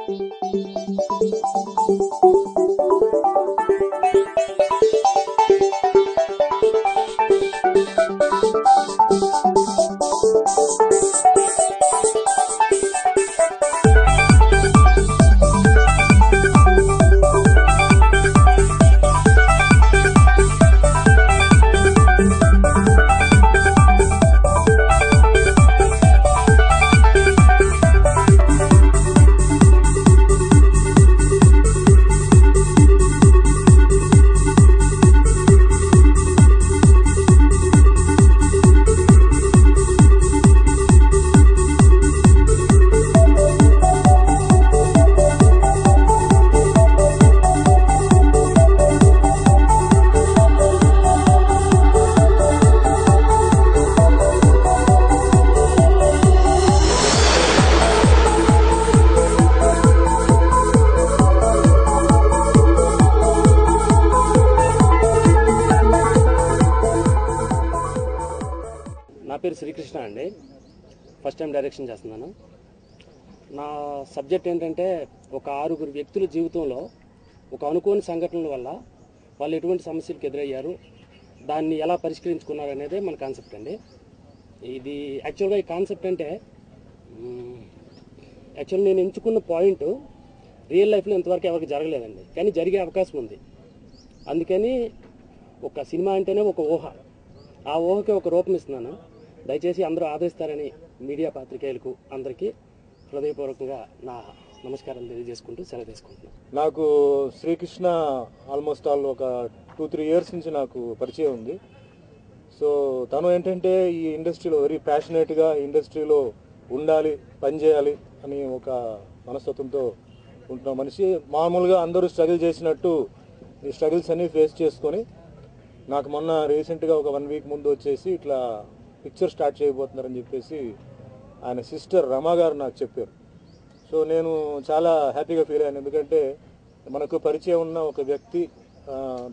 నా పేరు శ్రీకృష్ణ అండి. ఫస్ట్ టైం డైరెక్షన్ చేస్తున్నాను. నా సబ్జెక్ట్ ఏంటంటే ఒక 6 వ్యక్తుల జీవితంలో ఒక అనుకోని సంఘటనల వల్ల వాళ్ళు ఎటువంటి సమస్యలకు ఎదురయ్యారు, దాన్ని ఎలా పరిష్కరించుకున్నారు అనేదే మన కాన్సెప్ట్ అండి. ఇది యాక్చువల్గా ఈ కాన్సెప్ట్ అంటే యాక్చువల్ నేను ఎంచుకున్న పాయింట్ రియల్ లైఫ్లో ఇంతవరకు ఎవరికి జరగలేదండి, కానీ జరిగే అవకాశం ఉంది. అందుకని ఒక సినిమా అంటేనే ఒక ఊహ, ఆ ఊహకి ఒక రూపం ఇస్తున్నాను. దయచేసి అందరూ ఆదరిస్తారని మీడియా పాత్రికేయులకు అందరికీ హృదయపూర్వకంగా నా నమస్కారం తెలియజేసుకుంటూ సెలవు తీసుకుంటున్నాను. నాకు శ్రీకృష్ణ ఆల్మోస్ట్ ఆల్ ఒక 2-3 ఇయర్స్ నుంచి నాకు పరిచయం ఉంది. సో తను ఏంటంటే ఈ ఇండస్ట్రీలో వెరీ ప్యాషనేట్గా ఇండస్ట్రీలో ఉండాలి, పనిచేయాలి అని ఒక మనస్తత్వంతో ఉంటున్న మనిషి. మామూలుగా అందరూ స్ట్రగుల్ చేసినట్టు ఈ స్ట్రగుల్స్ అన్నీ ఫేస్ చేసుకొని నాకు మొన్న రీసెంట్గా ఒక 1 వీక్ ముందు వచ్చేసి ఇట్లా పిక్చర్ స్టార్ట్ చేయబోతున్నారని చెప్పేసి ఆయన సిస్టర్ రమా గారు నాకు చెప్పారు. సో నేను చాలా హ్యాపీగా ఫీల్ అయ్యాను, ఎందుకంటే మనకు పరిచయం ఉన్న ఒక వ్యక్తి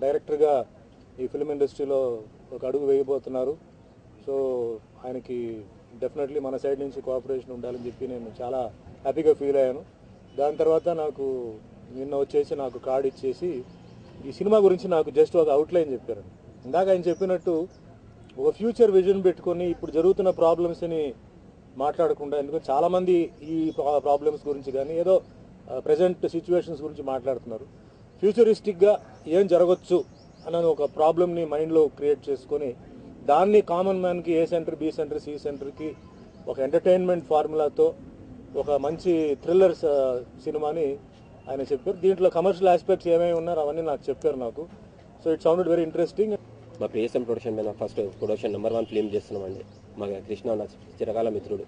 డైరెక్టర్గా ఈ ఫిల్మ్ ఇండస్ట్రీలో ఒక అడుగు వేయబోతున్నారు. సో ఆయనకి డెఫినెట్లీ మన సైడ్ నుంచి కోఆపరేషన్ ఉండాలని చెప్పి నేను చాలా హ్యాపీగా ఫీల్ అయ్యాను. దాని తర్వాత నాకు నిన్న వచ్చేసి నాకు కార్డు ఇచ్చేసి ఈ సినిమా గురించి నాకు జస్ట్ ఒక అవుట్లైన్ చెప్పారు. ఇందాక ఆయన చెప్పినట్టు ఒక ఫ్యూచర్ విజన్ పెట్టుకొని ఇప్పుడు జరుగుతున్న ప్రాబ్లమ్స్ని మాట్లాడకుండా, ఎందుకంటే చాలామంది ఈ ప్రాబ్లమ్స్ గురించి కానీ ఏదో ప్రజెంట్ సిచ్యువేషన్స్ గురించి మాట్లాడుతున్నారు. ఫ్యూచరిస్టిక్గా ఏం జరగచ్చు అన్న ఒక ప్రాబ్లమ్ని మైండ్లో క్రియేట్ చేసుకొని దాన్ని కామన్ మ్యాన్కి ఏ సెంటర్, బి సెంటర్, సి సెంటర్కి ఒక ఎంటర్టైన్మెంట్ ఫార్ములాతో ఒక మంచి థ్రిల్లర్ సినిమాని ఆయన చెప్పారు. దీంట్లో కమర్షియల్ ఆస్పెక్ట్స్ ఏమేమి ఉన్నారో అవన్నీ నాకు చెప్పారు నాకు. So it sounded very interesting. మా పిఎస్ఎం ప్రొడక్షన్ మీద ఫస్ట్ ప్రొడక్షన్ నెంబర్ 1 ఫిల్మ్ చేస్తున్నామండి. మా కృష్ణ నా చిరకాల మిత్రుడు,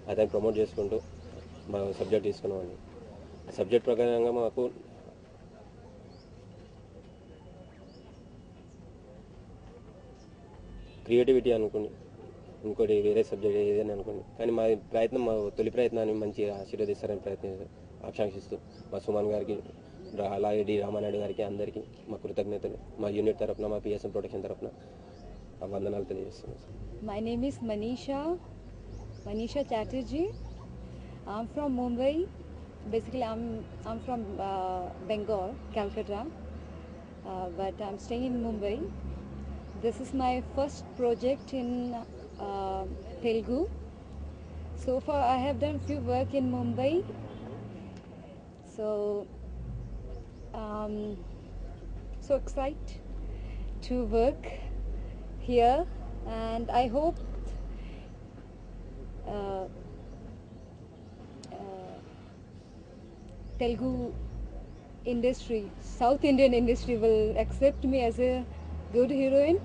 అతన్ని ప్రమోట్ చేసుకుంటూ మా సబ్జెక్ట్ తీసుకున్నామండి. సబ్జెక్ట్ ప్రకారంగా మాకు క్రియేటివిటీ అనుకుని ఇంకోటి వేరే సబ్జెక్ట్ ఏదైనా అనుకోండి, కానీ మా ప్రయత్నం, మా తొలి ప్రయత్నాన్ని మంచిగా ఆశీర్వదిస్తారని ఆకాంక్షిస్తూ మా సుమన్ గారికి, అలాగే డి రామానాయుడు గారికి అందరికీ మా కృతజ్ఞతలు మా యూనిట్ తరఫున, మా పిఎస్ఎం ప్రొడక్షన్ తరఫున వందనాలు తెలియజేస్తున్నాం. My name is Manisha Chatterjee. I'm from Mumbai. Basically, I'm from Bengal, Calcutta, but I'm staying in Mumbai. This is my first project in Telugu. So far, I have done few work in Mumbai. So so excited to work here, and I hope Telugu industry, South Indian industry will accept me as a good heroine.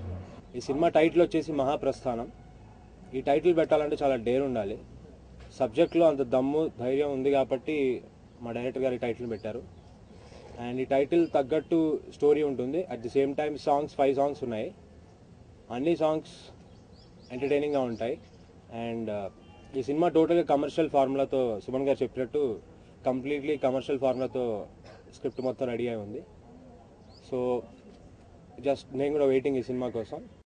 ఈ cinema title వచ్చేసి మహాప్రస్థానం. ఈ title పెట్టాలంటే చాలా dare ఉండాలి. సబ్జెక్ట్లో అంత దమ్ము, ధైర్యం ఉంది కాబట్టి మా డైరెక్టర్ గారు ఈ టైటిల్ పెట్టారు. అండ్ ఈ టైటిల్ తగ్గట్టు స్టోరీ ఉంటుంది. At the same time 5 songs ఉన్నాయి. అన్ని సాంగ్స్ ఎంటర్టైనింగ్గా ఉంటాయి. అండ్ ఈ సినిమా టోటల్గా కమర్షియల్ ఫార్ములాతో, సుమన్ గారు చెప్పినట్టు కంప్లీట్లీ కమర్షియల్ ఫార్ములాతో స్క్రిప్ట్ మొత్తం రెడీ అయి ఉంది. సో జస్ట్ నేను కూడా వెయిటింగ్ ఈ సినిమా కోసం.